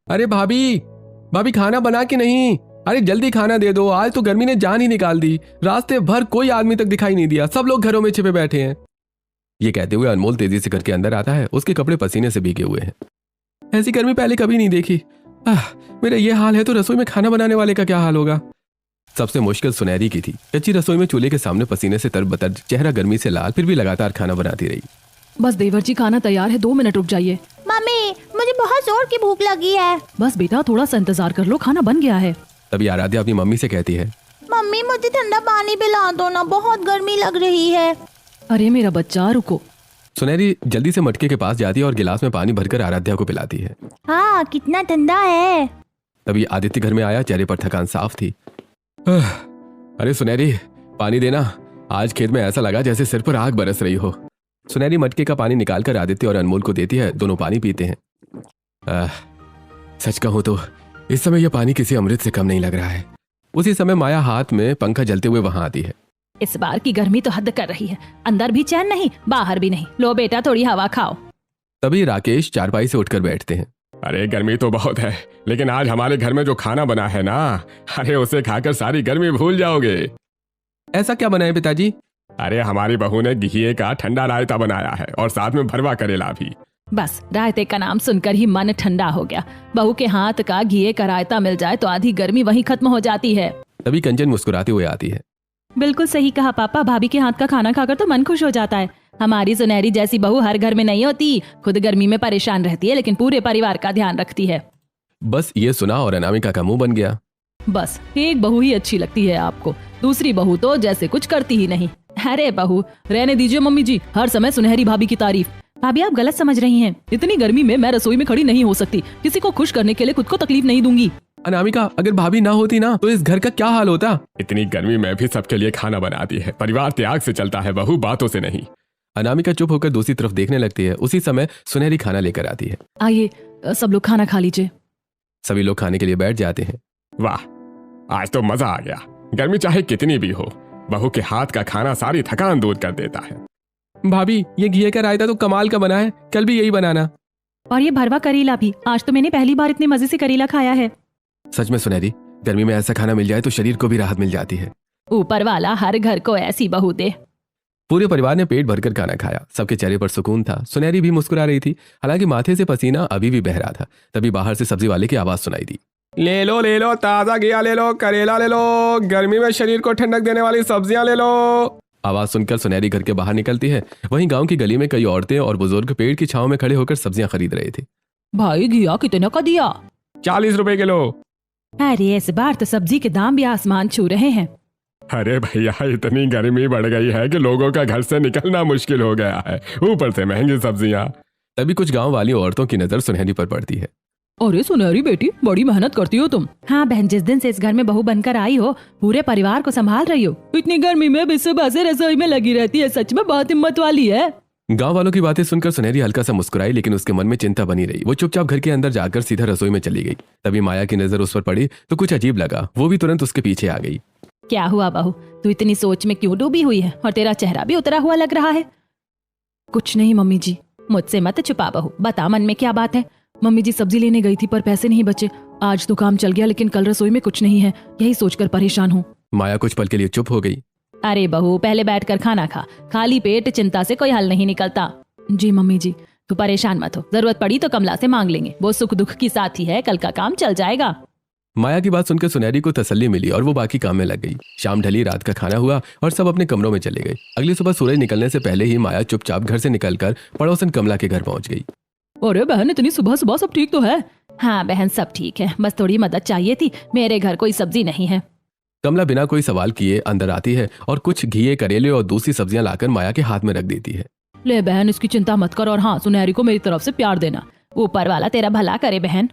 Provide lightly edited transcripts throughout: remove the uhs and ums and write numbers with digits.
अरे भाभी, भाभी खाना बना के नहीं? अरे जल्दी खाना दे दो, आज तो गर्मी ने जान ही निकाल दी। रास्ते भर कोई आदमी तक दिखाई नहीं दिया, सब लोग घरों में छिपे बैठे हैं। ये कहते हुए अनमोल तेजी से करके अंदर आता है। उसके कपड़े पसीने से भीगे हुए हैं। ऐसी गर्मी पहले कभी नहीं देखी। मेरा ये हाल है तो रसोई में खाना बनाने वाले का क्या हाल होगा। सबसे मुश्किल सुनहरी की थी। कच्ची रसोई में चूल्हे के सामने पसीने से तरबतर, चेहरा गर्मी से लाल, फिर भी लगातार खाना बनाती रही। बस देवर जी खाना तैयार है, 2 मिनट रुक जाइए। मम्मी मुझे बहुत जोर की भूख लगी है। बस बेटा थोड़ा सा इंतजार कर लो, खाना बन गया है। तभी आराध्या अपनी मम्मी से कहती है, मम्मी मुझे ठंडा पानी पिला दो ना, बहुत गर्मी लग रही है। अरे मेरा बच्चा रुको। सुनहरी जल्दी से मटके के पास जाती है और गिलास में पानी भरकर आराध्या को पिलाती है। हाँ कितना ठंडा है। तभी आदित्य घर में आया, चेहरे पर थकान साफ थी। अरे सुनहरी पानी देना, आज खेत में ऐसा लगा जैसे सिर पर आग बरस रही हो। सुनहरी मटके का पानी निकालकर आदित्य और अनमोल को देती है। दोनों पानी पीते हैं। सच कहूं तो इस समय यह पानी किसी अमृत से कम नहीं लग रहा है। उसी समय माया हाथ में पंखा जलते हुए वहां आती है। इस बार की गर्मी तो हद कर रही है, अंदर भी चैन नहीं बाहर भी नहीं। लो बेटा थोड़ी हवा खाओ। तभी राकेश चारपाई से उठकर बैठते हैं। अरे गर्मी तो बहुत है, लेकिन आज हमारे घर में जो खाना बना है ना, अरे उसे खाकर सारी गर्मी भूल जाओगे। ऐसा क्या बना है पिताजी? अरे हमारी बहू ने घिये का ठंडा रायता बनाया है और साथ में भरवा करेला भी। बस रायते का नाम सुनकर ही मन ठंडा हो गया। बहू के हाथ का घिये का रायता मिल जाए तो आधी गर्मी वहीं खत्म हो जाती है। तभी कंचन मुस्कुराते हुए आती है। बिल्कुल सही कहा पापा, भाभी के हाथ का खाना खाकर तो मन खुश हो जाता है। हमारी सुनहरी जैसी बहू हर घर में नहीं होती। खुद गर्मी में परेशान रहती है लेकिन पूरे परिवार का ध्यान रखती है। बस ये सुना और अनामिका का मुंह बन गया। बस एक बहू ही अच्छी लगती है आपको, दूसरी बहू तो जैसे कुछ करती ही नहीं। अरे बहू रहने दीजिए मम्मी जी, हर समय सुनहरी भाभी की तारीफ। भाभी आप गलत समझ रही हैं। इतनी गर्मी में मैं रसोई में खड़ी नहीं हो सकती। किसी को खुश करने के लिए खुद को तकलीफ नहीं दूंगी। अनामिका अगर भाभी ना होती ना तो इस घर का क्या हाल होता। इतनी गर्मी में भी सबके लिए खाना बनाती है। परिवार त्याग से चलता है, बहू बातों से नहीं। अनामिका चुप होकर दूसरी तरफ देखने लगती है। उसी समय सुनहरी खाना लेकर आती है। आइए सब लोग खाना खा लीजिए। सभी लोग खाने के लिए बैठ जाते हैं। वाह आज तो मजा आ गया। गर्मी चाहे कितनी भी हो, बहू के हाथ का खाना सारी थकान दूर कर देता है। भाभी ये घिये का रायता तो कमाल का बना है, कल भी यही बनाना। और ये भरवा करेला भी, आज तो मैंने पहली बार इतने मजे से करेला खाया है। सच में सुनहरी, गर्मी में ऐसा खाना मिल जाए तो शरीर को भी राहत मिल जाती है। ऊपर वाला हर घर को ऐसी बहू दे। पूरे परिवार ने पेट भरकर खाना खाया। सबके चेहरे पर सुकून था। सुनहरी भी मुस्कुरा रही थी, हालांकि माथे से पसीना अभी भी बह रहा था। तभी बाहर से सब्जी वाले की आवाज सुनाई दी। ले लो ताजा घिया ले लो, करेला ले लो, गर्मी में शरीर को ठंडक देने वाली सब्जियां ले लो। आवाज सुनकर सुनहरी घर के बाहर निकलती है। वहीं गांव की गली में कई औरतें और बुजुर्ग पेड़ की छांव में खड़े होकर सब्जियां खरीद रहे थे। भाई घिया कितने का दिया? 40 रुपए किलो। अरे इस बार तो सब्जी के दाम भी आसमान छू रहे हैं। अरे भैया इतनी गर्मी बढ़ गई है कि लोगों का घर से निकलना मुश्किल हो गया है, ऊपर से महंगी सब्जियां। तभी कुछ गांव वाली औरतों की नजर सुनहरी पर पड़ती है। अरे सुनहरी बेटी बड़ी मेहनत करती हो तुम। हाँ बहन, जिस दिन से इस घर में बहू बनकर आई हो पूरे परिवार को संभाल रही हो। इतनी गर्मी में भी सुबह से रसोई में लगी रहती है, सच में बहुत हिम्मत वाली है। गांव वालों की बातें सुनकर सुनहरी हल्का सा मुस्कुराई, लेकिन उसके मन में चिंता बनी रही। वो चुपचाप घर के अंदर जाकर सीधा रसोई में चली गई। तभी माया की नजर उस पर पड़ी तो कुछ अजीब लगा। वो भी तुरंत उसके पीछे आ गई। क्या हुआ बहू, तू इतनी सोच में क्यों डूबी हुई है और तेरा चेहरा भी उतरा हुआ लग रहा है? कुछ नहीं मम्मी जी। मुझसे मत छुपा बहू, बता मन में क्या बात है। मम्मी जी सब्जी लेने गई थी पर पैसे नहीं बचे। आज तो काम चल गया लेकिन कल रसोई में कुछ नहीं है, यही सोचकर परेशान हूँ। माया कुछ पल के लिए चुप हो गई। अरे बहू पहले बैठकर खाना खा, खाली पेट चिंता से कोई हल नहीं निकलता। जी मम्मी जी। तू परेशान मत हो, जरूरत पड़ी तो कमला से मांग लेंगे, वो सुख दुख की साथी है, कल का काम चल जाएगा। माया की बात सुनकर सुनहरी को तसल्ली मिली और वो बाकी काम में लग गई। शाम ढली, रात का खाना हुआ और सब अपने कमरों में चले गए। अगली सुबह सूरज निकलने से पहले ही माया चुपचाप घर से निकलकर पड़ोसन कमला के घर पहुंच गई। अरे बहन इतनी सुबह सुबह सब ठीक तो है? हाँ बहन सब ठीक है, बस थोड़ी मदद चाहिए थी, मेरे घर कोई सब्जी नहीं है। कमला बिना कोई सवाल किए अंदर आती है और कुछ घिये, करेले और दूसरी सब्जियां लाकर माया के हाथ में रख देती है। ले बहन इसकी चिंता मत कर, और हाँ सुनहरी को मेरी तरफ से प्यार देना, ऊपर वाला तेरा भला करे बहन।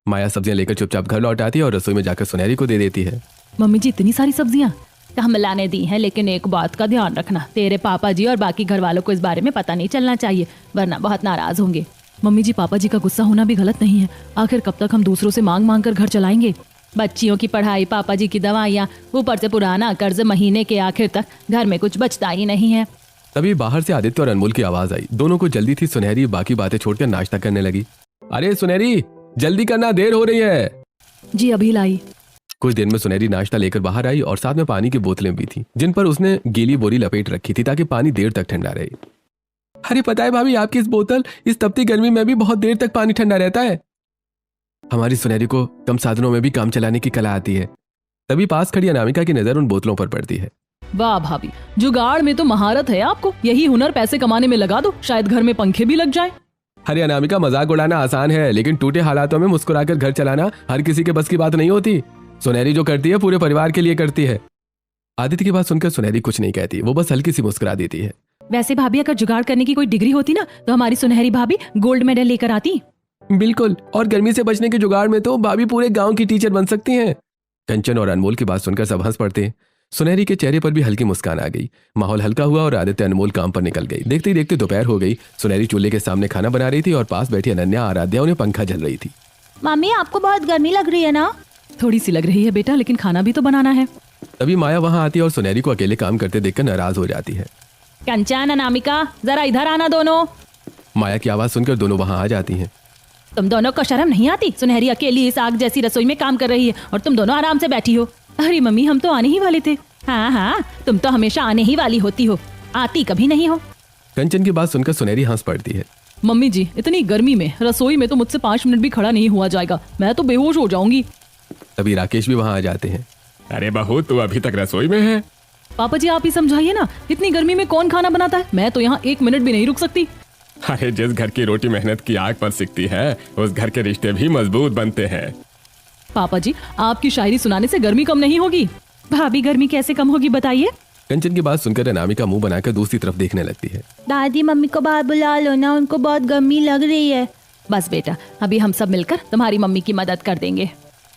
माया सब्जियां लेकर चुपचाप घर लौट आती है और रसोई में जाकर सुनहरी को दे देती है। मम्मी जी इतनी सारी सब्जियां कमला ने दी हैं, लेकिन एक बात का ध्यान रखना, तेरे पापा जी और बाकी घर वालों को इस बारे में पता नहीं चलना चाहिए, वरना बहुत नाराज होंगे। मम्मी जी पापा जी का गुस्सा होना भी गलत नहीं है, आखिर कब तक हम दूसरों से मांग मांग कर घर चलाएंगे। बच्चियों की पढ़ाई, पापा जी की दवाइयाँ, ऊपर से पुराना कर्ज, महीने के आखिर तक घर में कुछ बचता ही नहीं है। तभी बाहर से आदित्य और अनमोल की आवाज आई। दोनों को जल्दी थी। सुनहरी बाकी बातें छोड़कर नाश्ता करने लगी। अरे सुनहरी जल्दी करना, देर हो रही है। जी अभी लाई। कुछ देर में सुनहरी नाश्ता लेकर बाहर आई और साथ में पानी की बोतलें भी थी, जिन पर उसने गीली बोरी लपेट रखी थी ताकि पानी देर तक ठंडा रहे। अरे पता है भाभी, आपकी इस बोतल इस तपती गर्मी में भी बहुत देर तक पानी ठंडा रहता है। हमारी सुनहरी को कम साधनों में भी काम चलाने की कला आती है। तभी पास खड़ी अनामिका की नजर उन बोतलों पर पड़ती है। वाह भाभी, जुगाड़ में तो महारत है आपको। यही हुनर पैसे कमाने में लगा दो, शायद घर में पंखे भी लग जाए। अरे अनामिका, मजाक उड़ाना आसान है, लेकिन टूटे हालातों में मुस्कुराकर घर चलाना हर किसी के बस की बात नहीं होती। सुनहरी जो करती है पूरे परिवार के लिए करती है। आदित्य की बात सुनकर सुनहरी कुछ नहीं कहती, वो बस हल्की सी मुस्कुरा देती है। वैसे भाभी, अगर जुगाड़ करने की कोई डिग्री होती ना तो हमारी सुनहरी भाभी गोल्ड मेडल लेकर आती। बिल्कुल, और गर्मी से बचने के जुगाड़ में तो भाभी पूरे गांव की टीचर बन सकती हैं। कंचन और अनमोल की बात सुनकर सब हंस पड़ते हैं। सुनहरी के चेहरे पर भी हल्की मुस्कान आ गई। माहौल हल्का हुआ और आदित्य अनमोल काम पर निकल गई। देखते ही देखते दोपहर हो गई। सुनहरी चूल्हे के सामने खाना बना रही थी और पास बैठी अनन्या आराध्या उन्हें पंखा झल रही थी। मम्मी, आपको बहुत गर्मी लग रही है ना? थोड़ी सी लग रही है बेटा, लेकिन खाना भी तो बनाना है। तभी माया वहां आती है और सुनहरी को अकेले काम करते देखकर नाराज हो जाती है। कंचन, अनामिका, जरा इधर आना दोनों। माया की आवाज सुनकर दोनों वहां आ जाती हैं। तुम दोनों को शर्म नहीं आती? सुनहरी अकेली इस आग जैसी रसोई में काम कर रही है और तुम दोनों आराम से बैठी हो। अरे मम्मी, हम तो आने ही वाले थे। हाँ हाँ, तुम तो हमेशा आने ही वाली होती हो, आती कभी नहीं हो। कंचन की बात सुनकर सुनहरी हंस पड़ती है। मम्मी जी, इतनी गर्मी में रसोई में तो मुझसे 5 मिनट भी खड़ा नहीं हुआ जाएगा, मैं तो बेहोश हो जाऊंगी। तभी राकेश भी वहां आ जाते हैं। अरे बहू, तू अभी तक रसोई में है? पापा जी, आप ही समझाइए ना, इतनी गर्मी में कौन खाना बनाता है? मैं तो यहाँ 1 मिनट भी नहीं रुक सकती। अरे जिस घर की रोटी मेहनत की आग पर सिकती है, उस घर के रिश्ते भी मजबूत बनते हैं। पापा जी, आपकी शायरी सुनाने से गर्मी कम नहीं होगी। भाभी, गर्मी कैसे कम होगी बताइए? कंचन की बात सुनकर अनामिका मुंह बनाकर दूसरी तरफ देखने लगती है। दादी, मम्मी को बाहर बुला लो ना, उनको बहुत गर्मी लग रही है। बस बेटा, अभी हम सब मिलकर तुम्हारी मम्मी की मदद कर देंगे।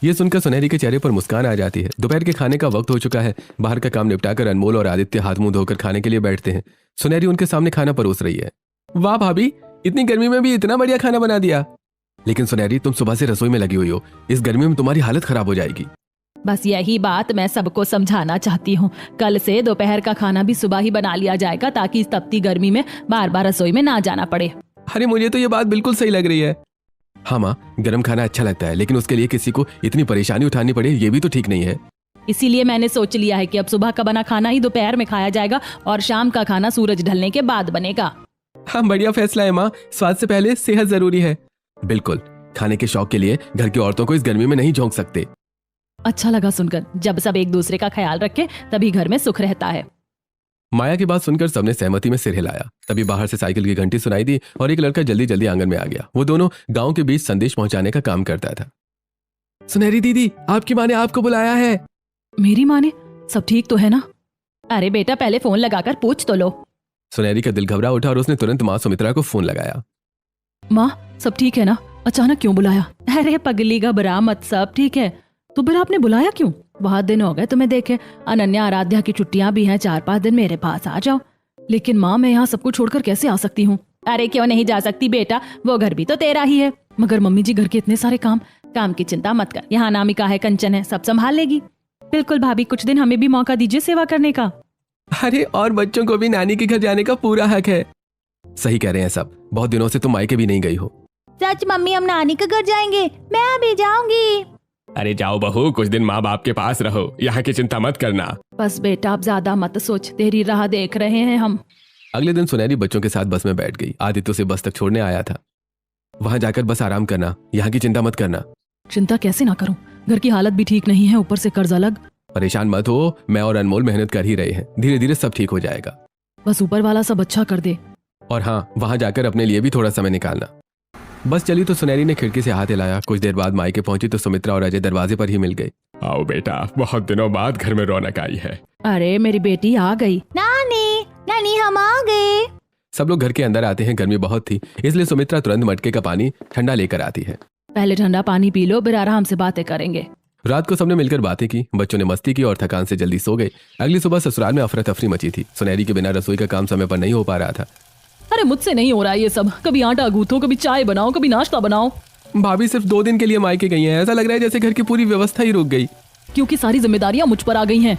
ये सुनकर सुनहरी के चेहरे पर मुस्कान आ जाती है। दोपहर के खाने का वक्त हो चुका है। बाहर का काम निपटाकर अनमोल और आदित्य हाथ मुंह धोकर खाने के लिए बैठते हैं। सुनहरी उनके सामने खाना परोस रही है। वाह भाभी, इतनी गर्मी में भी इतना बढ़िया खाना बना दिया। लेकिन सुनहरी, तुम सुबह से रसोई में लगी हुई हो, इस गर्मी में तुम्हारी हालत खराब हो जाएगी। बस यही बात मैं सबको समझाना चाहती हूँ। कल से दोपहर का खाना भी सुबह ही बना लिया जाएगा, ताकि इस तपती गर्मी में बार बार रसोई में ना जाना पड़े। अरे मुझे तो ये बात बिल्कुल सही लग रही है। हाँ माँ, गर्म खाना अच्छा लगता है, लेकिन उसके लिए किसी को इतनी परेशानी उठानी पड़े, ये भी तो ठीक नहीं है। इसीलिए मैंने सोच लिया है कि अब सुबह का बना खाना ही दोपहर में खाया जाएगा और शाम का खाना सूरज ढलने के बाद बनेगा। हाँ, बढ़िया फैसला है माँ। स्वाद से पहले सेहत जरूरी है। बिल्कुल, खाने के शौक के लिए घर की औरतों को इस गर्मी में नहीं झोंक सकते। अच्छा लगा सुनकर। जब सब एक दूसरे का ख्याल रखें तभी घर में सुख रहता है। माया की बात सुनकर सबने सहमति में सिर हिलाया। तभी बाहर से साइकिल की घंटी सुनाई दी और एक लड़का जल्दी जल्दी आंगन में आ गया। वो दोनों गांव के बीच संदेश पहुंचाने का काम करता था। सुनहरी दीदी, आपकी माँ ने आपको बुलाया है। मेरी माँ ने? सब ठीक तो है ना? अरे बेटा, पहले फोन लगाकर पूछ तो लो। सुनहरी का दिल घबरा उठा और उसने तुरंत माँ सुमित्रा को फोन लगाया। माँ, सब ठीक है ना? अचानक क्यों बुलाया? अरे पगली, घबरा मत, सब ठीक है। तो फिर आपने बुलाया क्यों? बहुत दिन हो गए तुम्हें देखे। अनन्या आराध्या की छुट्टियां भी हैं, 4-5 दिन मेरे पास आ जाओ। लेकिन माँ, मैं यहाँ सबको छोड़कर कैसे आ सकती हूँ? अरे क्यों नहीं जा सकती बेटा, वो घर भी तो तेरा ही है। मगर मम्मी जी, घर के इतने सारे काम की चिंता मत कर। यहाँ अनामिका है, कंचन है, सब संभाल लेगी। बिल्कुल भाभी, कुछ दिन हमें भी मौका दीजिए सेवा करने का। अरे, और बच्चों को भी नानी के घर जाने का पूरा हक है। सही कह रहे हैं सब। बहुत दिनों से तुम मायके भी नहीं गई हो। सच मम्मी, हम नानी के घर जाएंगे। मैं भी जाऊंगी। अरे जाओ बहू, कुछ दिन माँ बाप के पास रहो, यहाँ की चिंता मत करना। बस बेटा, अब ज्यादा मत सोच, तेरी राह देख रहे हैं हम। अगले दिन सुनहरी बच्चों के साथ बस में बैठ गई। आदित्य उसे बस तक छोड़ने आया था। वहां जाकर बस आराम करना, यहाँ की चिंता मत करना। चिंता कैसे ना करूं, घर की हालत भी ठीक नहीं है, ऊपर से कर्ज अलग। परेशान मत हो, मैं और अनमोल मेहनत कर ही रहे हैं। धीरे धीरे सब ठीक हो जाएगा। बस ऊपर वाला सब अच्छा कर दे। और हाँ, वहां जाकर अपने लिए भी थोड़ा समय निकालना। बस चली तो सुनहरी ने खिड़की से हाथ हिलाया। कुछ देर बाद मायके पहुंची तो सुमित्रा और अजय दरवाजे पर ही मिल गए। आओ बेटा, बहुत दिनों बाद घर में रौनक आई है। अरे मेरी बेटी आ गई। नानी, हम आ गए। सब लोग घर के अंदर आते हैं। गर्मी बहुत थी, इसलिए सुमित्रा तुरंत मटके का पानी ठंडा लेकर आती है। पहले ठंडा पानी पी लो, फिर आराम से बातें करेंगे। रात को सबने मिलकर बातें की। बच्चों ने मस्ती की और थकान से जल्दी सो गए। अगली सुबह ससुराल में अफरा तफरी मची थी। सुनहरी के बिना रसोई का काम समय पर नहीं हो पा रहा था। अरे मुझसे नहीं हो रहा ये सब। कभी आटा गूंथो, कभी चाय बनाओ, कभी नाश्ता बनाओ। भाभी सिर्फ 2 दिन के लिए मायके गई हैं। ऐसा लग रहा है जैसे घर की पूरी व्यवस्था ही रुक गई। क्योंकि सारी जिम्मेदारियां मुझ पर आ गई हैं।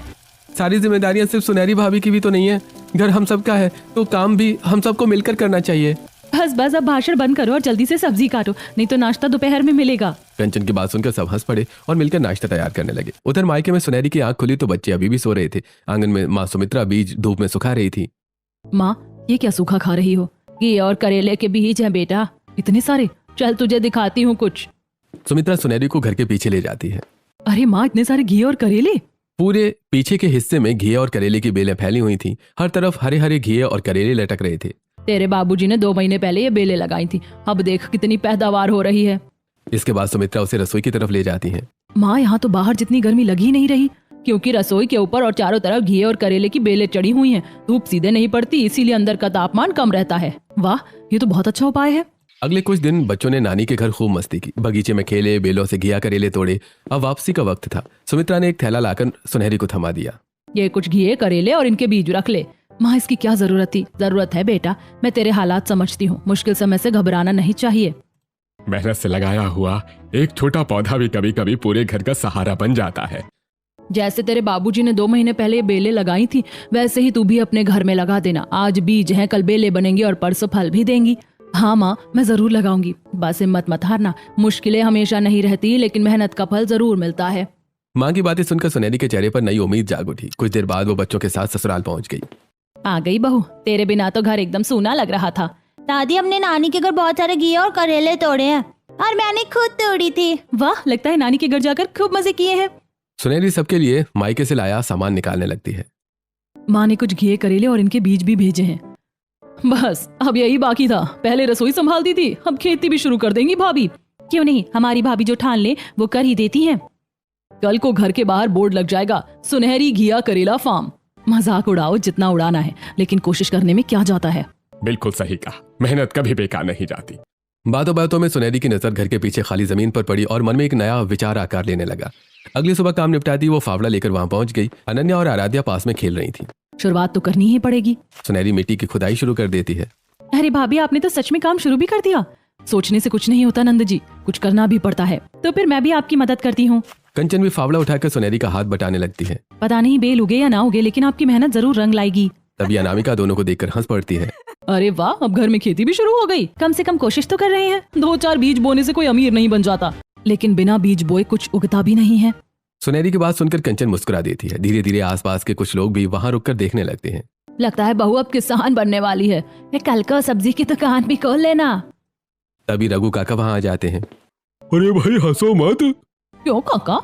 सारी जिम्मेदारियां सिर्फ सुनहरी भाभी की भी तो नहीं है। घर हम सब का है, तो काम भी हम सबको मिलकर करना चाहिए। बस बस अब भाषण बंद करो और जल्दी से सब्जी काटो, नहीं तो नाश्ता दोपहर में मिलेगा। कंचन की बात सुनकर सब हंस पड़े और मिलकर नाश्ता तैयार करने लगे। उधर मायके में सुनहरी की आंख खुली तो बच्चे अभी भी सो रहे थे। आंगन में माँ सुमित्रा बीज धूप में सुखा रही थी। माँ, ये क्या सूखा खा रही हो? घी और करेले के बीज हैं बेटा, इतने सारे। चल तुझे दिखाती हूँ कुछ। सुमित्रा सुनहरी को घर के पीछे ले जाती है। अरे माँ, इतने सारे घी और करेले? पूरे पीछे के हिस्से में घी और करेले की बेलें फैली हुई थी। हर तरफ हरे हरे घी और करेले लटक रहे थे। तेरे बाबूजी ने 2 महीने पहले ये बेलें लगाई थी, अब देख कितनी पैदावार हो रही है। इसके बाद सुमित्रा उसे रसोई की तरफ ले जाती है। माँ, यहाँ तो बाहर जितनी गर्मी लगी ही नहीं रही, क्योंकि रसोई के ऊपर और चारों तरफ घी और करेले की बेलें चढ़ी हुई हैं। धूप सीधे नहीं पड़ती, इसीलिए अंदर का तापमान कम रहता है। वाह, ये तो बहुत अच्छा उपाय है। अगले कुछ दिन बच्चों ने नानी के घर खूब मस्ती की। बगीचे में खेले, बेलों से घिया करेले तोड़े। अब वापसी का वक्त था। सुमित्रा ने एक थैला लाकर सुनहरी को थमा दिया। ये कुछ घी करेले और इनके बीज रख ले। माँ, इसकी क्या जरूरत थी? जरूरत है बेटा, मैं तेरे हालात समझती हूँ। मुश्किल समय से घबराना नहीं चाहिए। मेहनत से लगाया हुआ एक छोटा पौधा भी कभी कभी पूरे घर का सहारा बन जाता है। जैसे तेरे बाबूजी ने 2 महीने पहले ये बेलें लगाई थी, वैसे ही तू भी अपने घर में लगा देना। आज बीज हैं, कल बेलें बनेंगी और परसों फल भी देंगी। हाँ माँ, मैं जरूर लगाऊंगी। बस हिम्मत मत हारना। मुश्किलें हमेशा नहीं रहती, लेकिन मेहनत का फल जरूर मिलता है। माँ की बातें सुनकर सुनहरी के चेहरे पर नई उम्मीद जाग उठी। कुछ देर बाद वो बच्चों के साथ ससुराल पहुंच गई। आ गई बहू, तेरे बिना तो घर एकदम सूना लग रहा था। दादी, हमने नानी के घर बहुत सारे घी और करेले तोड़े हैं और मैंने खुद तोड़ी थी। वाह, लगता है नानी के घर जाकर खूब मजे किए हैं। सुनहरी सबके लिए मायके से लाया सामान निकालने लगती है। माँ ने कुछ घी करेले और इनके बीज भी भेजे हैं। बस अब यही बाकी था। पहले रसोई संभालती थी, अब खेती भी शुरू कर देंगी भाभी। क्यों नहीं, हमारी भाभी जो ठान ले वो कर ही देती है। कल को घर के बाहर बोर्ड लग जाएगा, सुनहरी घिया करेला फार्म। मजाक उड़ाओ जितना उड़ाना है, लेकिन कोशिश करने में क्या जाता है। बिल्कुल सही कहा, मेहनत कभी बेकार नहीं जाती। बातों बातों में सुनहरी की नजर घर के पीछे खाली जमीन पर पड़ी और मन में एक नया विचार आकार लेने लगा। अगली सुबह काम निपटाती वो फावड़ा लेकर वहां पहुंच गई। अनन्या और आराध्या पास में खेल रही थी। शुरुआत तो करनी ही पड़ेगी। सुनहरी मिट्टी की खुदाई शुरू कर देती है। अरे भाभी, आपने तो सच में काम शुरू भी कर दिया। सोचने से कुछ नहीं होता नंद जी, कुछ करना भी पड़ता है। तो फिर मैं भी आपकी मदद करती हूँ। कंचन भी फावड़ा उठाकर सुनहरी का हाथ बटाने लगती है। पता नहीं बेल उगे या ना उगे, लेकिन आपकी मेहनत जरूर रंग लाएगी। तभी अनामिका दोनों को देखकर हंस पड़ती है। अरे वाह, अब घर में खेती भी शुरू हो गई। कम से कम कोशिश तो कर रहे हैं। 2-4 बीज बोने से कोई अमीर नहीं बन जाता, लेकिन बिना बीज बोए कुछ उगता भी नहीं है। सुनहरी की बात सुनकर कंचन मुस्कुरा देती है। धीरे धीरे आसपास के कुछ लोग भी वहां रुककर देखने लगते हैं। लगता है बहू अब किसान बनने वाली है। ये कल को सब्जी की दुकान भी खोल लेना। तभी रघु काका वहां आ जाते हैं। अरे भाई हंसो मत, क्यों काका?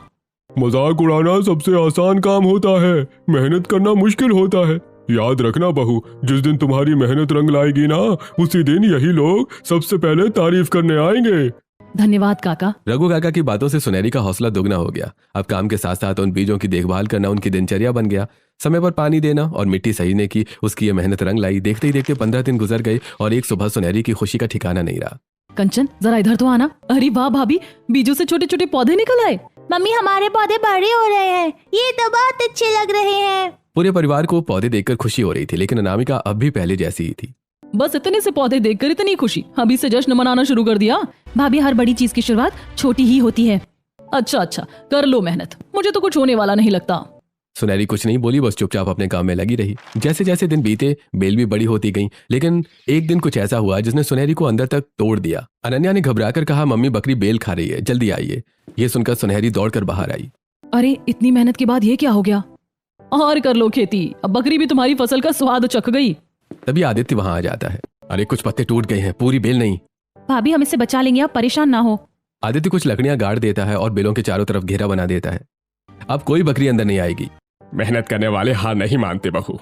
मजाक उड़ाना सबसे आसान काम होता है, मेहनत करना मुश्किल होता है। याद रखना बहू, जिस दिन तुम्हारी मेहनत रंग लाएगी ना, उसी दिन यही लोग सबसे पहले तारीफ करने आएंगे। धन्यवाद काका। रघु काका की बातों से सुनहरी का हौसला दोगुना हो गया। अब काम के साथ साथ उन बीजों की देखभाल करना उनकी दिनचर्या बन गया। समय पर पानी देना और मिट्टी सहीने की उसकी ये मेहनत रंग लाई। देखते ही देखते 15 दिन गुजर गए और एक सुबह सुनहरी की खुशी का ठिकाना नहीं रहा। कंचन, जरा इधर तो आना। अरे वाह भाभी, बीजों से छोटे छोटे पौधे निकल आए। मम्मी, हमारे पौधे बड़े हो रहे हैं, ये तो बहुत अच्छे लग रहे हैं। पूरे परिवार को पौधे देखकर खुशी हो रही थी, लेकिन अनामिका अब भी पहले जैसी ही थी। बस इतने से पौधे देखकर इतनी खुशी, अभी से जश्न मनाना शुरू कर दिया। भाभी, हर बड़ी चीज की शुरुआत छोटी ही होती है। अच्छा अच्छा, कर लो मेहनत, मुझे तो कुछ होने वाला नहीं लगता। सुनहरी कुछ नहीं बोली, बस चुपचाप अपने काम में लगी रही। जैसे जैसे दिन बीते बेल भी बड़ी होती गई, लेकिन एक दिन कुछ ऐसा हुआ जिसने सुनहरी को अंदर तक तोड़ दिया। अनन्या ने घबराकर कहा, मम्मी बकरी बेल खा रही है, जल्दी आइए। ये सुनकर सुनहरी दौड़कर बाहर आई। अरे इतनी मेहनत के बाद ये क्या हो गया? और कर लो खेती, अब बकरी भी तुम्हारी फसल का स्वाद चख गई। तभी आदित्य वहां आ जाता है। अरे कुछ पत्ते टूट गए हैं, पूरी बेल नहीं। भाभी, हम इससे बचा लेंगे, आप परेशान ना हो। आदित्य कुछ लकड़ियां गाड़ देता है और बेलों के चारों तरफ घेरा बना देता है। अब कोई बकरी अंदर नहीं आएगी। मेहनत करने वाले हार नहीं मानते बहू।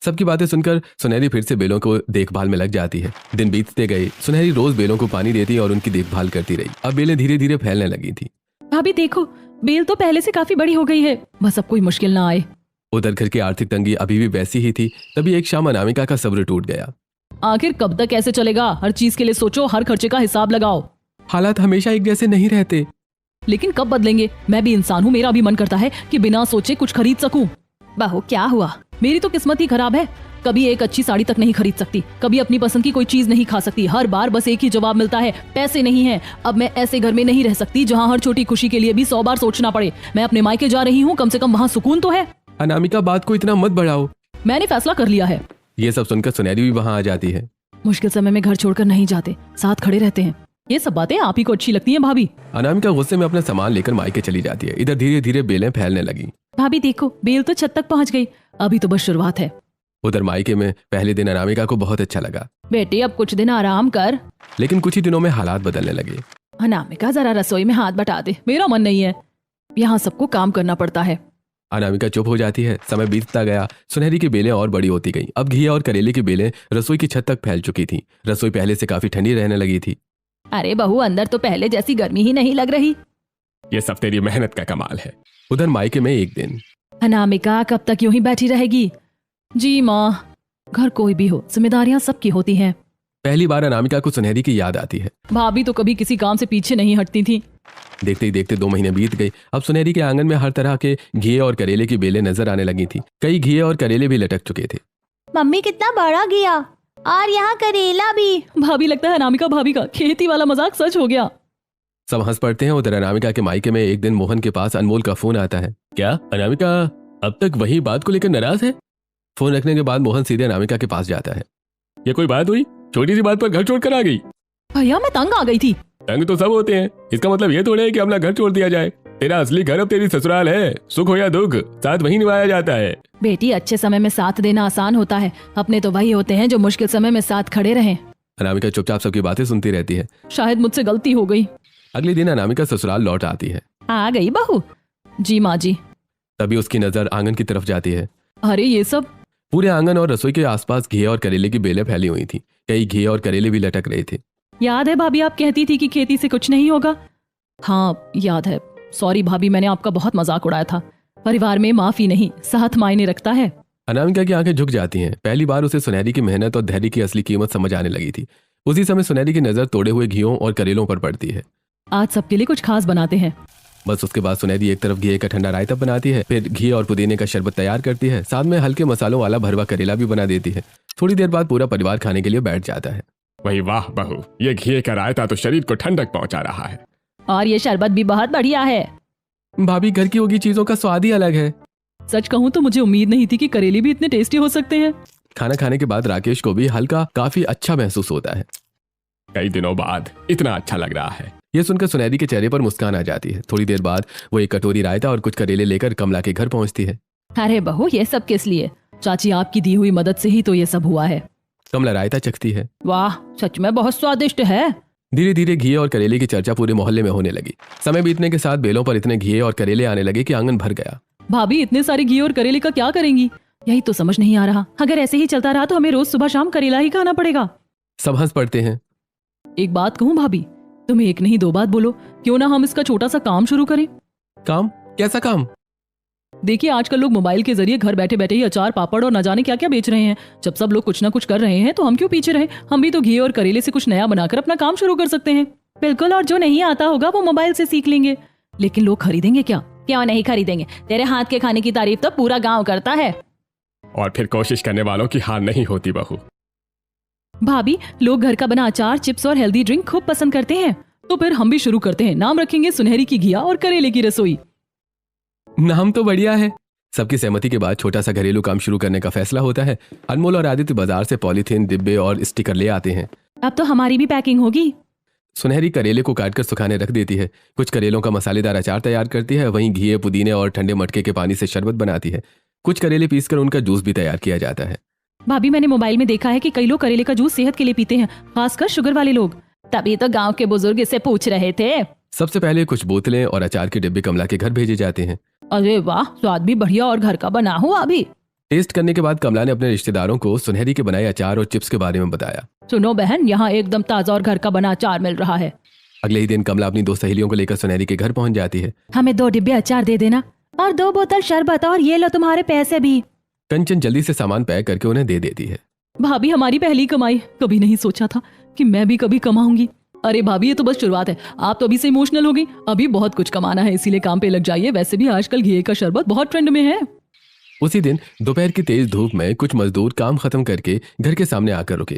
सबकी बातें सुनकर सुनहरी फिर से बेलों को देखभाल में लग जाती है। दिन बीतते गए, सुनहरी रोज बेलों को पानी देती और उनकी देखभाल करती रही। अब बेलें धीरे धीरे फैलने लगी थी। भाभी देखो, बेल तो पहले से काफी बड़ी हो गई है, बस अब कोई मुश्किल ना आए। उधर घर की आर्थिक तंगी अभी भी वैसी ही थी। तभी एक शाम अनामिका का सब्र टूट गया। आखिर कब तक ऐसे चलेगा? हर चीज के लिए सोचो, हर खर्चे का हिसाब लगाओ। हालात हमेशा एक जैसे नहीं रहते। लेकिन कब बदलेंगे? मैं भी इंसान हूँ, मेरा भी मन करता है कि बिना सोचे कुछ खरीद सकूं। बहू, क्या हुआ? मेरी तो किस्मत ही खराब है। कभी एक अच्छी साड़ी तक नहीं खरीद सकती, कभी अपनी पसंद की कोई चीज नहीं खा सकती। हर बार बस एक ही जवाब मिलता है, पैसे नहीं है। अब मैं ऐसे घर में नहीं रह सकती जहाँ हर छोटी खुशी के लिए भी 100 बार सोचना पड़े। मैं अपने मायके जा रही हूँ, कम से कम वहाँ सुकून तो है। अनामिका, बात को इतना मत बढ़ाओ। मैंने फैसला कर लिया है। ये सब सुनकर सुनहरी भी वहां आ जाती है। मुश्किल समय में घर छोड़कर नहीं जाते, साथ खड़े रहते हैं। ये सब बातें आप ही को अच्छी लगती हैं भाभी। अनामिका गुस्से में अपना सामान लेकर मायके चली जाती है। इधर धीरे धीरे बेलें फैलने लगी। भाभी देखो, बेल तो छत तक पहुंच गई, अभी तो बस शुरुआत है। उधर मायके में पहले दिन अनामिका को बहुत अच्छा लगा, बेटी अब कुछ दिन आराम कर। लेकिन कुछ ही दिनों में हालात बदलने लगे। अनामिका जरा रसोई में हाथ बटा दे, मेरा मन नहीं है, यहाँ सबको काम करना पड़ता है। अनामिका चुप हो जाती है। समय बीतता गया। सुनहरी की बेलें और बड़ी होती गईं। अब घी और करेले की बेलें रसोई की छत तक फैल चुकी थीं। रसोई पहले से काफी ठंडी रहने लगी थी। अरे बहू, अंदर तो पहले जैसी गर्मी ही नहीं लग रही। ये सब तेरी मेहनत का कमाल है। उधर मायके में एक दिन अनामिका कब तक यूं ही बैठी रहेगी? जी माँ, घर कोई भी हो, जिम्मेदारियां सबकी होती हैं। पहली बार अनामिका को सुनहरी की याद आती है। भाभी तो कभी किसी काम से पीछे नहीं हटती थी। देखते ही देखते 2 महीने बीत गए। अब सुनहरी के आंगन में हर तरह के घिये और करेले की बेलें नजर आने लगी थी। कई घिये और करेले भी लटक चुके थे। मम्मी कितना बड़ा गया, और यहाँ करेला भी। भाभी, लगता है अनामिका भाभी का खेती वाला मजाक सच हो गया। सब हंस पड़ते हैं। उधर अनामिका के मायके में एक दिन मोहन के पास अनमोल का फोन आता है। क्या अनामिका अब तक वही बात को लेकर नाराज है? फोन रखने के बाद मोहन सीधे अनामिका के पास जाता है। ये कोई बात हुई? छोटी सी बात पर घर छोड़कर आ गई? भैया, मैं तंग आ गई थी। तंग तो सब होते हैं, इसका मतलब ये थोड़ा है कि अपना घर छोड़ दिया जाए। तेरा असली घर अब तेरी ससुराल है। सुख हो या दुख, साथ वही निभाया जाता है। बेटी, अच्छे समय में साथ देना आसान होता है, अपने तो वही होते हैं जो मुश्किल समय में साथ खड़े रहें। अनामिका चुपचाप सबकी बातें सुनती रहती है। शायद मुझसे गलती हो गई। अगले दिन अनामिका ससुराल लौट आती है। आ गई बहू? जी माँ जी। तभी उसकी नजर आंगन की तरफ जाती है। अरे ये सब? पूरे आंगन और रसोई के आसपास घी और करेले की बेलें फैली हुई थी। कई घी और करेले भी लटक रहे थे। याद है भाभी, आप कहती थी कि खेती से कुछ नहीं होगा। हाँ याद है। सॉरी भाभी, मैंने आपका बहुत मजाक उड़ाया था। परिवार में माफी नहीं, साथ मायने रखता है। अनामिका की आंखें झुक जाती हैं। पहली बार उसे सुनहरी की मेहनत और धैर्य की असली कीमत समझ आने लगी थी। उसी समय सुनहरी की नजर तोड़े हुए घियों और करेलों पर पड़ती है। आज सबके लिए कुछ खास बनाते हैं। बस उसके बाद सुनहरी एक तरफ घी का ठंडा रायता बनाती है, फिर घी और पुदीने का शरबत तैयार करती है, साथ में हल्के मसालों वाला भरवा करेला भी बना देती है। थोड़ी देर बाद पूरा परिवार खाने के लिए बैठ जाता है। वही वाह बहू, ये घी का रायता तो शरीर को ठंडक पहुंचा रहा है। और ये शरबत भी बहुत बढ़िया है। भाभी, घर की होगी चीजों का स्वाद ही अलग है। सच कहूँ तो मुझे उम्मीद नहीं थी कि करेले भी इतने टेस्टी हो सकते हैं। खाना खाने के बाद राकेश को भी हल्का काफी अच्छा महसूस होता है। कई दिनों बाद इतना अच्छा लग रहा है। यह सुनकर सुनहरी के चेहरे पर मुस्कान आ जाती है। थोड़ी देर बाद वो एक कटोरी रायता और कुछ करेले लेकर कमला के घर पहुंचती है। अरे बहू, ये सब किस लिए? चाची, आपकी दी हुई मदद से ही तो ये सब हुआ है। कमला रायता चखती है। वाह, सच में बहुत स्वादिष्ट है। धीरे धीरे घी और करेले की चर्चा पूरे मोहल्ले में होने लगी। समय बीतने के साथ बेलों पर इतने घी और करेले आने लगे कि आंगन भर गया। भाभी, इतने सारे घी और करेले का क्या करेंगी? यही तो समझ नहीं आ रहा। अगर ऐसे ही चलता रहा तो हमें रोज सुबह शाम करेला ही खाना पड़ेगा। सब हंस पड़ते हैं। एक बात कहूँ भाभी, तुम एक नहीं दो बात बोलो। क्यों ना हम इसका छोटा सा काम शुरू करें? काम? कैसा काम? देखिए, आजकल लोग मोबाइल के जरिए घर बैठे बैठे ही अचार, पापड़ और न जाने क्या क्या बेच रहे हैं। जब सब लोग कुछ ना कुछ कर रहे हैं तो हम क्यों पीछे रहे? हम भी तो घी और करेले से कुछ नया बनाकर अपना काम शुरू कर सकते हैं। बिल्कुल, और जो नहीं आता होगा वो मोबाइल से सीख लेंगे। लेकिन लोग खरीदेंगे क्या? क्यों नहीं खरीदेंगे? तेरे हाथ के खाने की तारीफ तो पूरा गाँव करता है। और फिर कोशिश करने वालों की हार नहीं होती बहू। भाभी, लोग घर का बना अचार, चिप्स और हेल्दी ड्रिंक खूब पसंद करते हैं। तो फिर हम भी शुरू करते हैं। नाम रखेंगे सुनहरी की घिया और करेले की रसोई। नाम तो बढ़िया है। सबकी सहमति के बाद छोटा सा घरेलू काम शुरू करने का फैसला होता है। अनमोल और आदित्य बाजार से पॉलीथीन, डिब्बे और स्टिकर ले आते हैं। अब तो हमारी भी पैकिंग होगी। सुनहरी करेले को काटकर सुखाने रख देती है। कुछ करेलों का मसालेदार अचार तैयार करती है। वहीं घी, पुदीने और ठंडे मटके के पानी से शरबत बनाती है। कुछ करेले पीसकर उनका जूस भी तैयार किया जाता है। भाभी, मैंने मोबाइल में देखा है कि कई लोग करेले का जूस सेहत के लिए पीते हैं, खासकर शुगर वाले लोग। तभी तो गांव के बुजुर्ग इससे पूछ रहे थे। सबसे पहले कुछ बोतलें और अचार के डिब्बे कमला के घर भेजे जाते हैं। अरे वाह, स्वाद भी बढ़िया और घर का बना हुआ भी। टेस्ट करने के बाद कमला ने अपने रिश्तेदारों को सुनहरी के बनाए अचार और चिप्स के बारे में बताया। सुनो बहन, यहाँ एकदम ताजा और घर का बना अचार मिल रहा है। अगले ही दिन कमला अपनी 2 सहेलियों को लेकर सुनहरी के घर पहुंच जाती है। हमें 2 डिब्बे अचार दे देना और 2 बोतल शरबत, और ये लो तुम्हारे पैसे भी। कंचन जल्दी से सामान पैक करके उन्हें दे देती है। भाभी, हमारी पहली कमाई। कभी नहीं सोचा था कि मैं भी कभी कमाऊंगी। अरे भाभी, ये तो बस शुरुआत है। आप तो अभी से इमोशनल हो गई। अभी बहुत कुछ कमाना है, इसीलिए काम पे लग जाइए। वैसे भी आजकल घी का शरबत बहुत ट्रेंड में है। उसी दिन दोपहर की तेज धूप में कुछ मजदूर काम खत्म करके घर के सामने आकर रुके।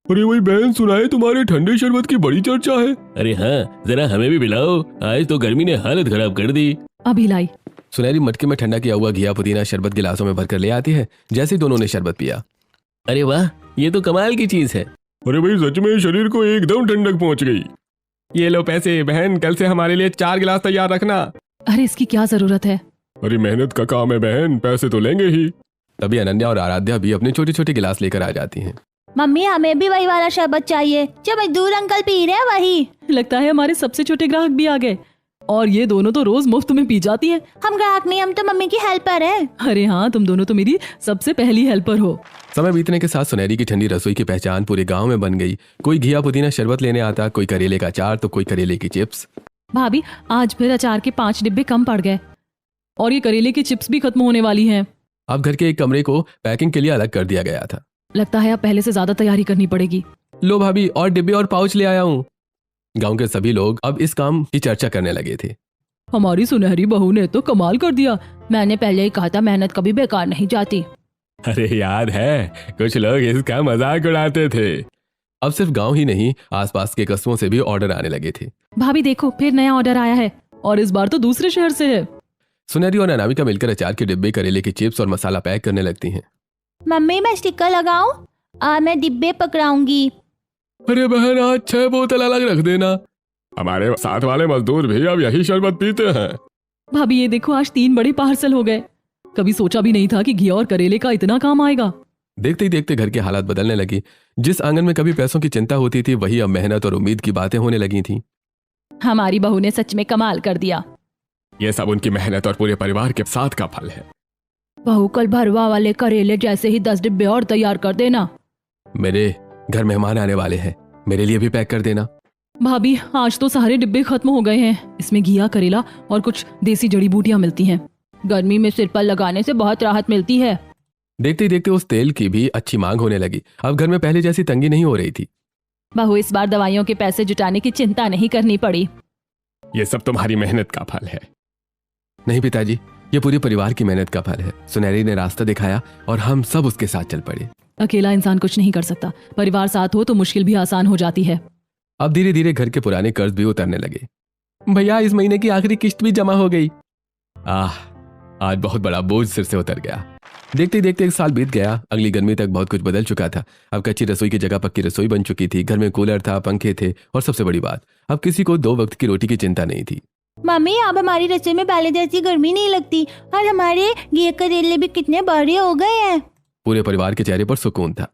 अरे वही बहन, सुनाए तुम्हारे ठंडे शरबत की बड़ी चर्चा है। अरे हाँ, जरा हमें भी पिलाओ। आज तो गर्मी ने हालत खराब कर दी। अभी लाई। सुनहरी मटके में ठंडा किया हुआ घिया पुदीना शरबत गिलासों में भरकर ले आती है। जैसे ही दोनों ने शरबत पिया, अरे वाह, ये तो कमाल की चीज है। अरे भाई सच में शरीर को एकदम ठंडक पहुंच गई। ये लो पैसे, बहन कल से हमारे लिए 4 गिलास तैयार रखना। अरे इसकी क्या जरूरत है? अरे मेहनत का काम है बहन, पैसे तो लेंगे ही। तभी अनन्या और आराध्या भी अपने छोटे छोटे गिलास लेकर आ जाती हैं। मम्मी हमें भी वही वाला शरबत चाहिए जो मजदूर अंकल पी रहे हैं वही। लगता है हमारे सबसे छोटे ग्राहक भी आ गए, और ये दोनों तो रोज मुफ्त में पी जाती हैं। हम ग्राहक नहीं, हम तो मम्मी की हेल्पर है। अरे हाँ, तुम दोनों तो मेरी सबसे पहली हेल्पर हो। समय बीतने के साथ सुनहरी की ठंडी रसोई की पहचान पूरे गांव में बन गई। कोई घिया पुदीना शरबत लेने आता, कोई करेले का अचार तो कोई करेले की चिप्स। भाभी आज फिर अचार के 5 डिब्बे कम पड़ गए, और ये करेले की चिप्स भी खत्म होने वाली हैं। अब घर के एक कमरे को पैकिंग के लिए अलग कर दिया गया था। लगता है अब पहले से ज्यादा तैयारी करनी पड़ेगी। लो भाभी, और डिब्बे और पाउच ले आया हूँ। गांव के सभी लोग अब इस काम की चर्चा करने लगे थे। हमारी सुनहरी बहू ने तो कमाल कर दिया। मैंने पहले ही कहा था मेहनत कभी बेकार नहीं जाती। अरे याद है, कुछ लोग इसका मजाक उड़ाते थे। अब सिर्फ गांव ही नहीं, आसपास के कस्बों से भी ऑर्डर आने लगे थे। भाभी देखो, फिर नया ऑर्डर आया है, और इस बार तो दूसरे शहर से है। सुनहरी और अनामिका मिलकर अचार के डिब्बे, करेले की चिप्स और मसाला पैक करने लगती हैं। मम्मी मैं स्टिकर लगाऊं? मैं डिब्बे पकड़ाऊंगी। अरे बहन, आज 6 बोतल अलग रख देना। हमारे साथ वाले मजदूर भी अब यही शरबत पीते हैं। भाभी ये देखो, आज 3 बड़े पार्सल हो गए। कभी सोचा भी नहीं था कि घी और करेले का इतना काम आएगा। देखते ही देखते घर के हालात बदलने लगी। जिस आंगन में कभी पैसों की चिंता होती थी, वही अब मेहनत और उम्मीद की बातें होने लगी थीं। हमारी बहू ने सच में कमाल कर दिया। ये सब उनकी मेहनत और पूरे परिवार के साथ का फल है। बहू कल भरवा वाले करेले जैसे ही 10 डिब्बे और तैयार कर देना। मेरे घर मेहमान आने वाले हैं, मेरे लिए भी पैक कर देना। भाभी आज तो सारे डिब्बे खत्म हो गए हैं। इसमें घिया, करेला और कुछ देसी जड़ी बूटियां मिलती हैं। गर्मी में सिर पर लगाने से बहुत राहत मिलती है। देखते ही देखते उस तेल की भी अच्छी मांग होने लगी। अब घर में पहले जैसी तंगी नहीं हो रही थी। बहू इस बार दवाइयों के पैसे जुटाने की चिंता नहीं करनी पड़ी। ये सब तुम्हारी मेहनत का फल है। नहीं पिताजी, ये पूरे परिवार की मेहनत का फल है। सुनहरी ने रास्ता दिखाया और हम सब उसके साथ चल पड़े। अकेला इंसान कुछ नहीं कर सकता, परिवार साथ हो तो मुश्किल भी आसान हो जाती है। अब धीरे धीरे घर के पुराने कर्ज भी उतरने लगे। भैया, इस महीने की आखिरी किस्त भी जमा हो गई। आज बहुत बड़ा बोझ सिर से उतर गया। देखते ही देखते 1 साल बीत गया। अगली गर्मी तक बहुत कुछ बदल चुका था। अब कच्ची रसोई की जगह पक्की रसोई बन चुकी थी। घर में कूलर था, पंखे थे, और सबसे बड़ी बात, अब किसी को 2 वक्त की रोटी की चिंता नहीं थी। मम्मी अब हमारी रसोई में पहले जैसी गर्मी नहीं लगती, और हमारे घी करेले भी कितने बड़े हो गए हैं। पूरे परिवार के चेहरे पर सुकून था।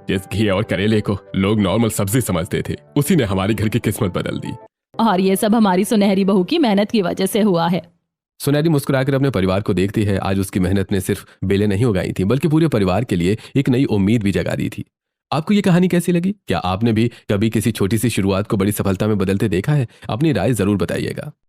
जिस घी और करेले को लोग नॉर्मल सब्जी समझते थे, उसी ने हमारी घर की किस्मत बदल दी। और ये सब हमारी सुनहरी बहू की मेहनत की वजह से हुआ है। सुनहरी मुस्कुराकर अपने परिवार को देखती है। आज उसकी मेहनत ने सिर्फ बेलें नहीं उगाई थी, बल्कि पूरे परिवार के लिए एक नई उम्मीद भी जगा दी थी। आपको ये कहानी कैसी लगी? क्या आपने भी कभी किसी छोटी सी शुरुआत को बड़ी सफलता में बदलते देखा है? अपनी राय जरूर बताइएगा।